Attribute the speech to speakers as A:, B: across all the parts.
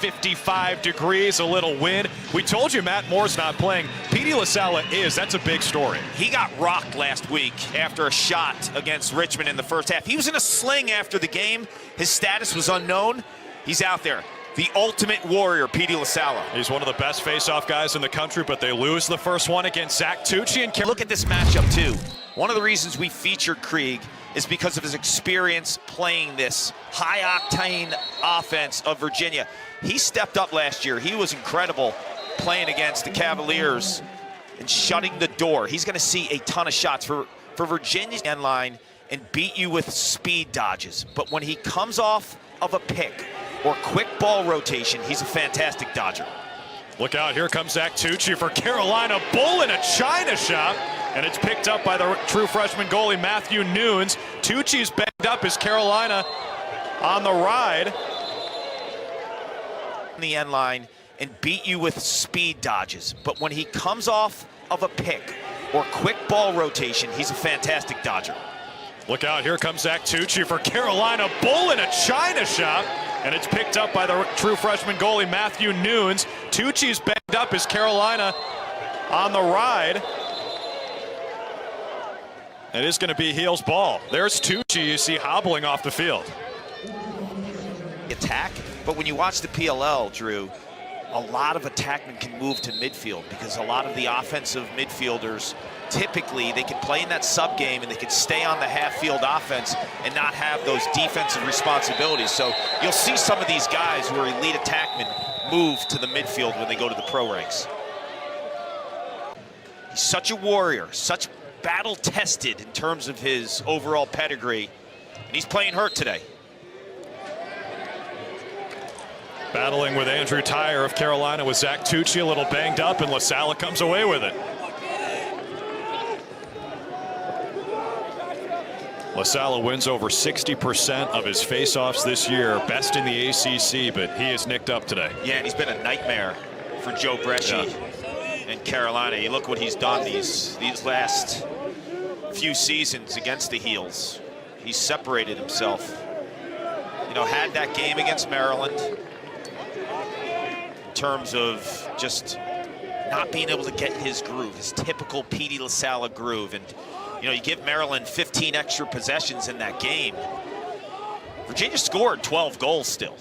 A: 55 degrees, a little wind. We told you Matt Moore's not playing. Petey Lasalla is. That's a big story.
B: He got rocked last week after a shot against Richmond in the first half. He was in a sling after the game. His status was unknown. He's out there. The ultimate warrior, Petey Lasalla.
A: He's one of the best face-off guys in the country, but they lose the first one against Zach Tucci. And
B: look at this matchup, too. One of the reasons we featured Krieg is because of his experience playing this high-octane offense of Virginia. He stepped up last year. He was incredible playing against the Cavaliers and shutting the door. He's going to see a ton of shots for Virginia's end line and beat you with speed dodges. But when he comes off of a pick or quick ball rotation, he's a fantastic dodger.
A: Look out, here comes Zach Tucci for Carolina. Bull in a China shop, and it's picked up by the true freshman goalie, Matthew Nunes. Tucci's banged up as Carolina on the ride.
B: The end line and beat you with speed dodges. But when he comes off of a pick or quick ball rotation, he's a fantastic dodger.
A: Look out, here comes Zach Tucci for Carolina. Bull in a China shop, and it's picked up by the true freshman goalie, Matthew Nunes. Tucci's banged up as Carolina on the ride. It is going to be Heel's ball. There's Tucci, you see hobbling off the field.
B: Attack, but when you watch the PLL, Drew, a lot of attackmen can move to midfield because a lot of the offensive midfielders, typically they can play in that sub game and they can stay on the half field offense and not have those defensive responsibilities. So you'll see some of these guys who are elite attackmen move to the midfield when they go to the pro ranks. He's such a warrior, such battle tested in terms of his overall pedigree, and he's playing hurt today.
A: Battling with Andrew Tyre of Carolina with Zach Tucci a little banged up, and Lasalla comes away with it. Lasalla wins over 60% of his face-offs this year, best in the ACC, but he is nicked up today.
B: Yeah, and he's been a nightmare for Joe Bresci in Carolina. You look what he's done these last few seasons against the Heels. He's separated himself. You know, had that game against Maryland in terms of just not being able to get his groove, his typical Petey Lasalla groove. And you know, you give Maryland 15 extra possessions in that game. Virginia scored 12 goals still.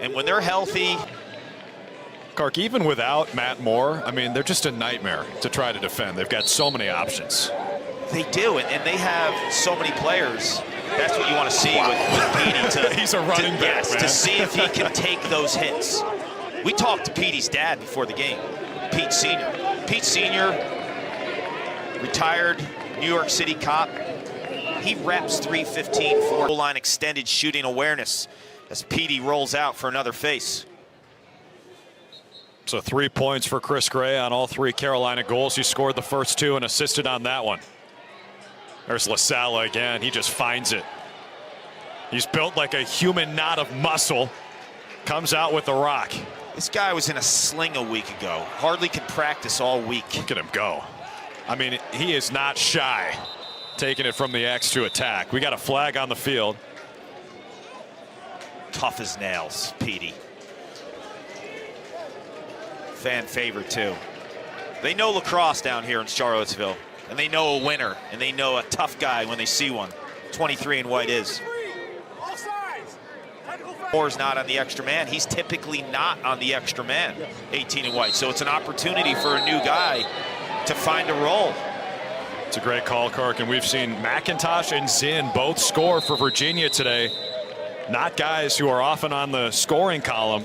B: And when they're healthy.
A: Clark, even without Matt Moore, I mean, they're just a nightmare to try to defend. They've got so many options.
B: They do, and they have so many players. That's what you want to see with Petey.
A: He's a running back,
B: yes,
A: man.
B: To see if he can take those hits. We talked to Petey's dad before the game, Pete Sr. Pete Sr., retired New York City cop. He reps 315 for goal line extended shooting awareness as Petey rolls out for another face.
A: So 3 points for Chris Gray on all 3 Carolina goals. He scored the first 2 and assisted on that one. There's Lasalla again. He just finds it. He's built like a human knot of muscle. Comes out with the rock.
B: This guy was in a sling a week ago. Hardly could practice all week.
A: Look at him go. I mean, he is not shy taking it from the X to attack. We got a flag on the field.
B: Tough as nails, Petey. Fan favorite, too. They know lacrosse down here in Charlottesville, and they know a winner, and they know a tough guy when they see one. 23 in white is. Moore's not on the extra man. He's typically not on the extra man, 18 in white. So it's an opportunity for a new guy to find a role.
A: It's a great call, Kirk, and we've seen McIntosh and Zinn both score for Virginia today. Not guys who are often on the scoring column,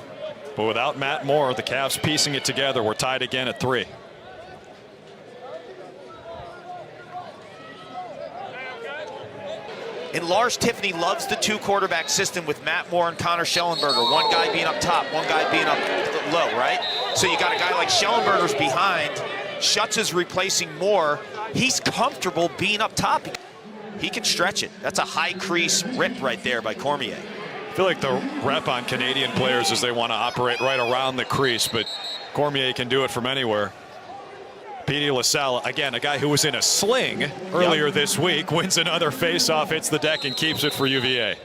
A: but without Matt Moore, the Cavs piecing it together. We're tied again at 3.
B: And Lars Tiffany loves the 2-quarterback system with Matt Moore and Connor Schellenberger. One guy being up top, one guy being up low, right? So you got a guy like Schellenberger's behind. Schutz is replacing Moore. He's comfortable being up top. He can stretch it. That's a high crease rip right there by Cormier.
A: I feel like the rep on Canadian players is they want to operate right around the crease, but Cormier can do it from anywhere. Petey Lasalla, again, a guy who was in a sling earlier this week, wins another face-off, hits the deck, and keeps it for UVA.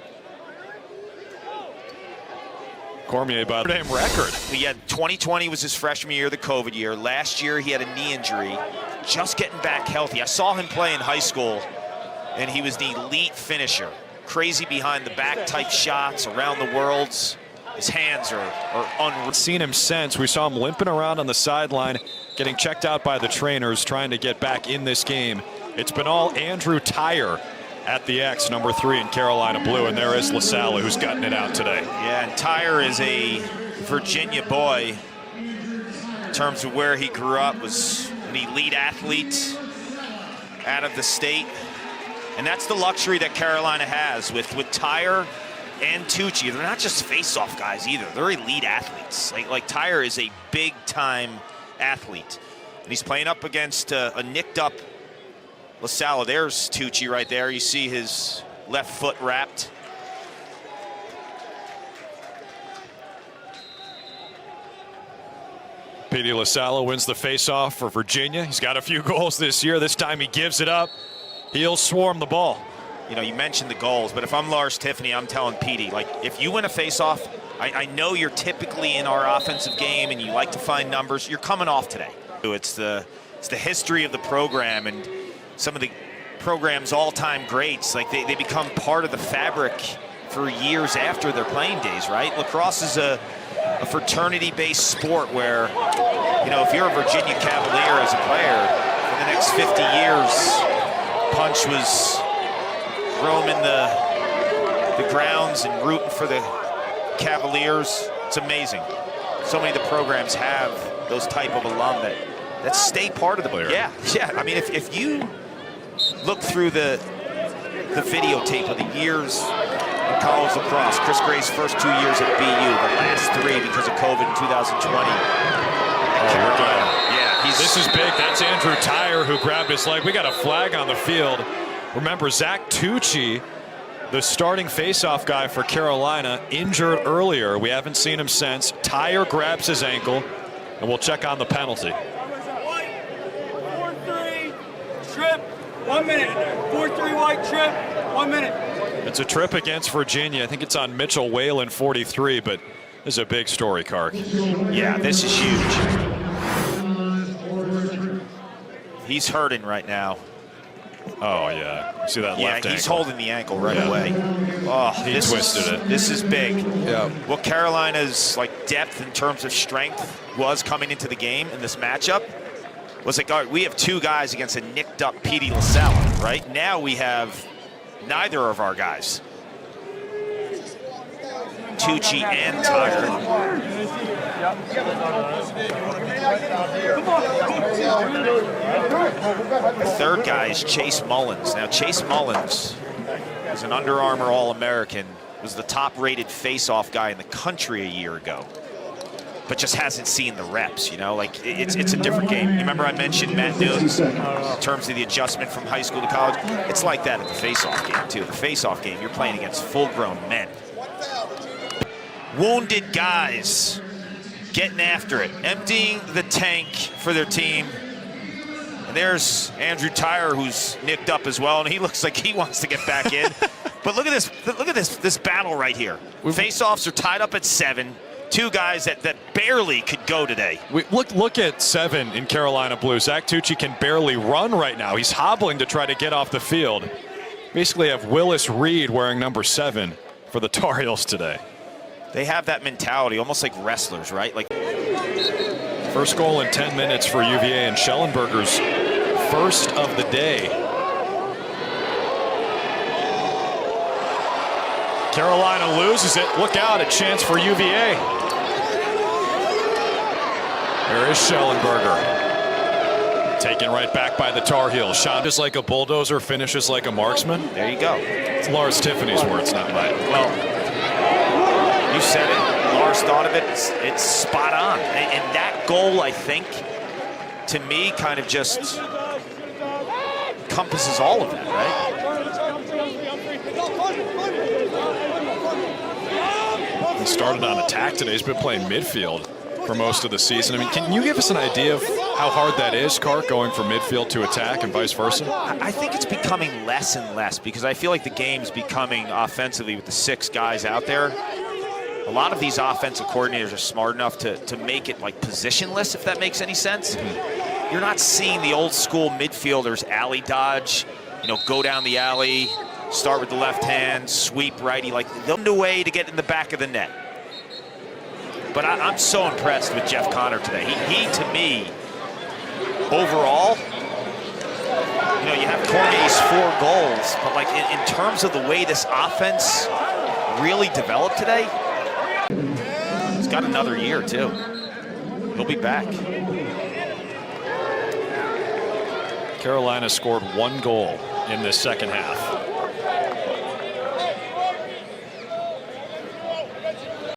A: Cormier by the name record.
B: He had 2020 was his freshman year, the COVID year. Last year he had a knee injury, just getting back healthy. I saw him play in high school, and he was the elite finisher. Crazy behind the back type shots around the worlds. His hands are unreal.
A: Seen him since. We saw him limping around on the sideline, getting checked out by the trainers, trying to get back in this game. It's been all Andrew Tyre at the X, number 3 in Carolina blue, and there is Lasalla, who's gutting it out today.
B: Yeah, and Tyre is a Virginia boy. In terms of where he grew up, was an elite athlete out of the state. And that's the luxury that Carolina has with Tyre and Tucci. They're not just face-off guys either. They're elite athletes. Like Tyre is a big-time athlete. And he's playing up against a nicked-up Lasalla. There's Tucci right there. You see his left foot wrapped.
A: Petey Lasalla wins the face-off for Virginia. He's got a few goals this year. This time he gives it up. He'll swarm the ball.
B: You know, you mentioned the goals, but if I'm Lars Tiffany, I'm telling Petey, like, if you win a face-off, I know you're typically in our offensive game and you like to find numbers. You're coming off today. It's the history of the program, and some of the program's all-time greats, like they become part of the fabric for years after their playing days, right? Lacrosse is a fraternity-based sport where, you know, if you're a Virginia Cavalier as a player, for the next 50 years, Punch was roaming the grounds and rooting for the Cavaliers. It's amazing. So many of the programs have those type of alum that stay part of the player. Yeah. I mean, if you look through the videotape of the years in college lacrosse, Chris Gray's first 2 years at BU, the last 3 because of COVID in 2020.
A: This is big. That's Andrew Tyre who grabbed his leg. We got a flag on the field. Remember, Zach Tucci, the starting face-off guy for Carolina, injured earlier. We haven't seen him since. Tyre grabs his ankle, and we'll check on the penalty.
C: 4-3, trip, 1 minute. 4-3 white trip, 1 minute.
A: It's a trip against Virginia. I think it's on Mitchell Whalen, 43, but this is a big story, Kark.
B: Yeah, this is huge. He's hurting right now.
A: Oh, yeah. See that left ankle?
B: Yeah, he's holding the ankle right away. Oh,
A: he twisted it.
B: This is big.
A: Yeah.
B: What Carolina's depth in terms of strength was coming into the game in this matchup was like, all right, we have 2 guys against a nicked up Petey Lasalla, right? Now we have neither of our guys. Tucci and Tyre. The third guy is Chase Mullins. Now, Chase Mullins is an Under Armour All-American, was the top-rated face-off guy in the country a year ago, but just hasn't seen the reps, you know? Like, it's a different game. You remember I mentioned Matt Nunes in terms of the adjustment from high school to college? It's like that at the face-off game, too. The face-off game, you're playing against full-grown men. Wounded guys getting after it, emptying the tank for their team. And there's Andrew Tyre, who's nicked up as well, and he looks like he wants to get back in. But look at this battle right here. Face-offs are tied up at 7. 2 guys that barely could go today.
A: Look at 7 in Carolina blue. Zach Tucci can barely run right now. He's hobbling to try to get off the field. Basically have Willis Reed wearing number 7 for the Tar Heels today.
B: They have that mentality, almost like wrestlers, right? Like,
A: first goal in 10 minutes for UVA, and Schellenberger's first of the day. Carolina loses it. Look out, a chance for UVA. There is Schellenberger. Taken right back by the Tar Heels. Shot just like a bulldozer, finishes like a marksman.
B: There you go.
A: It's Lars Tiffany's words, not mine.
B: Well, you said it. Lars thought of it. It's spot on. And that goal, I think, to me, kind of just encompasses all of that, right?
A: He started on attack today. He's been playing midfield for most of the season. I mean, can you give us an idea of how hard that is, Kark, going from midfield to attack and vice versa?
B: I think it's becoming less and less because I feel like the game's becoming offensively with the 6 guys out there. A lot of these offensive coordinators are smart enough to make it like positionless, if that makes any sense. You're not seeing the old school midfielders alley dodge, go down the alley, start with the left hand, sweep righty, like they'll find a way to get in the back of the net. But I'm so impressed with Jeff Connor today. He to me, overall, you have Cornet's 4 goals, but like in terms of the way this offense really developed today, he's got another year too. He'll be back.
A: Carolina scored 1 goal in this second half.